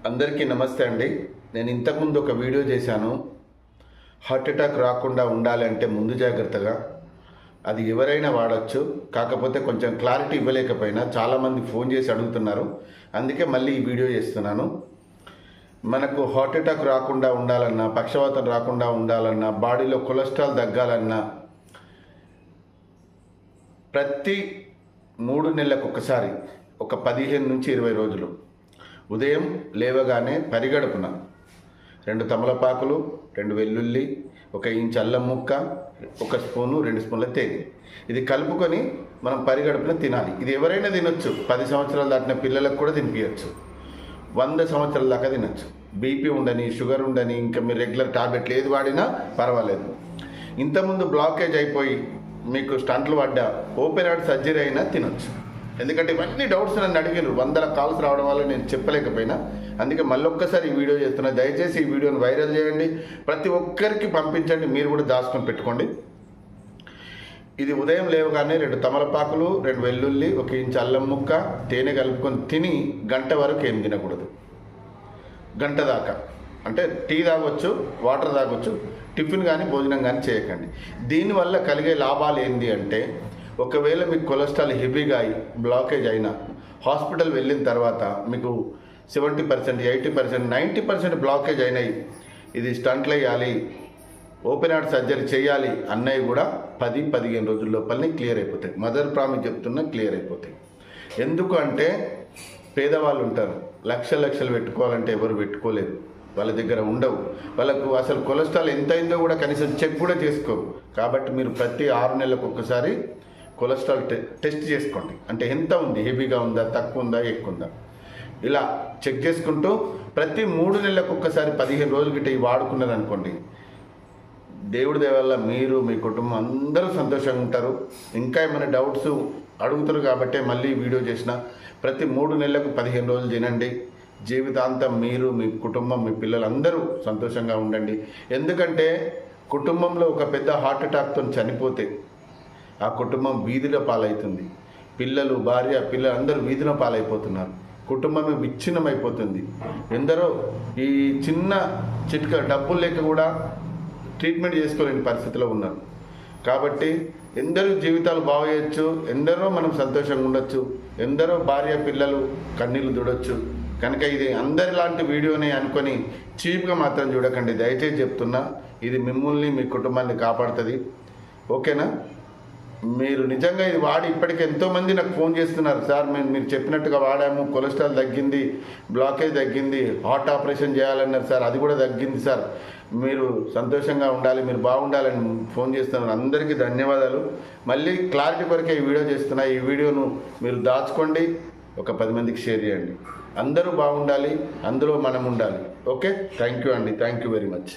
అందరికీ నమస్తే అండి. నేను ఇంతకుముందు ఒక వీడియో చేశాను. హార్ట్ అటాక్ రాకుండా ఉండాలంటే ముందు జాగ్రత్తగా అది ఎవరైనా వాడచ్చు. కాకపోతే కొంచెం క్లారిటీ ఇవ్వలేకపోయినా చాలామంది ఫోన్ చేసి అడుగుతున్నారు. అందుకే మళ్ళీ ఈ వీడియో చేస్తున్నాను. మనకు హార్ట్ అటాక్ రాకుండా ఉండాలన్నా, పక్షవాతం రాకుండా ఉండాలన్నా, బాడీలో కొలెస్ట్రాల్ తగ్గాలన్నా ప్రతి 3 నెలలకు ఒకసారి ఒక 15 నుంచి 20 రోజులు ఉదయం లేవగానే పరిగడుపున 2 తమలపాకులు, 2 వెల్లుల్లి, 1 ఇంచు అల్లం ముక్క, 1 స్పూను, 2 స్పూన్ల తేనె ఇది కలుపుకొని మనం పరిగడుపున తినాలి. ఇది ఎవరైనా తినొచ్చు. 10 సంవత్సరాలు దాటిన పిల్లలకు కూడా తినిపించచ్చు. 100 సంవత్సరాల దాకా తినచ్చు. బీపీ ఉండని, షుగర్ ఉండని, ఇంకా మీరు రెగ్యులర్ టాబ్లెట్లు ఏది వాడినా పర్వాలేదు. ఇంతకుముందు బ్లాకేజ్ అయిపోయి మీకు స్టంట్లు పడ్డా, ఓపెన్ హార్ట్ సర్జరీ అయినా తినొచ్చు. ఎందుకంటే ఇవన్నీ డౌట్స్ నన్ను అడిగారు. 100 కాల్స్ రావడం వల్ల నేను చెప్పలేకపోయినా, అందుకే మళ్ళొక్కసారి ఈ వీడియో చేస్తున్నా. దయచేసి ఈ వీడియోని వైరల్ చేయండి, ప్రతి ఒక్కరికి పంపించండి, మీరు కూడా దాచుకొని పెట్టుకోండి. ఇది ఉదయం లేవగానే 2 తమలపాకులు, 2 వెల్లుల్లి, 1 ఇంచు అల్లం ముక్క, తేనె కలుపుకొని తిని గంట వరకు ఏం తినకూడదు. గంట దాకా అంటే టీ తాగొచ్చు, వాటర్ తాగొచ్చు, టిఫిన్ కానీ భోజనం కానీ చేయకండి. దీనివల్ల కలిగే లాభాలు ఏంటి అంటే, ఒకవేళ మీకు కొలెస్ట్రాల్ హెవీగా అయి బ్లాకేజ్ అయినా హాస్పిటల్ వెళ్ళిన తర్వాత మీకు 70%, 80%, 90% బ్లాకేజ్ అయినాయి, ఇది స్టంట్లు వేయాలి, ఓపెన్ హార్ట్ సర్జరీ చేయాలి అన్నవి కూడా 10-15 రోజుల లోపలనే క్లియర్ అయిపోతాయి. మదర్ ప్రామిస్ చెప్తున్నా, క్లియర్ అయిపోతాయి. ఎందుకు అంటే పేదవాళ్ళు ఉంటారు, లక్షలు పెట్టుకోవాలంటే ఎవరు పెట్టుకోలేరు, వాళ్ళ దగ్గర ఉండవు. వాళ్ళకు అసలు కొలెస్ట్రాల్ ఎంత అయిందో కూడా కనీసం చెక్ కూడా చేసుకోరు. కాబట్టి మీరు ప్రతి 6 నెలలకు ఒకసారి కొలెస్ట్రాల్ టెస్ట్ చేసుకోండి. అంటే ఎంత ఉంది, హెవీగా ఉందా, తక్కువ ఉందా, ఎక్కువ ఉందా, ఇలా చెక్ చేసుకుంటూ ప్రతి 3 నెలలకు ఒక్కసారి 15 రోజుల గిట్ట ఇవి వాడుకున్నారనుకోండి, దేవుడి దయ వల్ల మీరు, మీ కుటుంబం అందరూ సంతోషంగా ఉంటారు. ఇంకా ఏమైనా డౌట్స్ అడుగుతారు కాబట్టి మళ్ళీ వీడియో చేసిన. ప్రతి 3 నెలలకు 15 రోజులు తినండి. జీవితాంతం మీరు, మీ కుటుంబం, మీ పిల్లలు అందరూ సంతోషంగా ఉండండి. ఎందుకంటే కుటుంబంలో ఒక పెద్ద హార్ట్ అటాక్తో చనిపోతే ఆ కుటుంబం వీధిలో పాలవుతుంది. పిల్లలు, భార్య, పిల్లలు అందరూ వీధిలో పాలైపోతున్నారు. కుటుంబమే విచ్ఛిన్నమైపోతుంది. ఎందరో ఈ చిన్న చిట్కా డబ్బులు లేక కూడా ట్రీట్మెంట్ చేసుకోలేని పరిస్థితిలో ఉన్నారు. కాబట్టి ఎందరో జీవితాలు బాగు చేయొచ్చు, ఎందరో మనం సంతోషంగా ఉండొచ్చు, ఎందరో భార్య పిల్లలు కన్నీళ్ళు దుడొచ్చు. కనుక ఇది అందరిలాంటి వీడియోనే అనుకొని చీప్గా మాత్రం చూడకండి. దయచేసి చెప్తున్నా, ఇది మిమ్మల్ని, మీ కుటుంబాన్ని కాపాడుతుంది. ఓకేనా? మీరు నిజంగా ఇది వాడి ఇప్పటికి ఎంతోమంది నాకు ఫోన్ చేస్తున్నారు. సార్ మీరు చెప్పినట్టుగా వాడాము, కొలెస్ట్రాల్ తగ్గింది, బ్లాకేజ్ తగ్గింది, హార్ట్ ఆపరేషన్ చేయాలన్నారు సార్, అది కూడా తగ్గింది సార్, మీరు సంతోషంగా ఉండాలి, మీరు బాగుండాలని ఫోన్ చేస్తున్నారు. అందరికీ ధన్యవాదాలు. మళ్ళీ క్లారిటీ కొరకే ఈ వీడియో చేస్తున్నా. ఈ వీడియోను మీరు దాచుకోండి, ఒక 10 మందికి షేర్ చేయండి. అందరూ బాగుండాలి, అందులో మనం ఉండాలి. ఓకే, థ్యాంక్ యూ అండి. Thank you very much.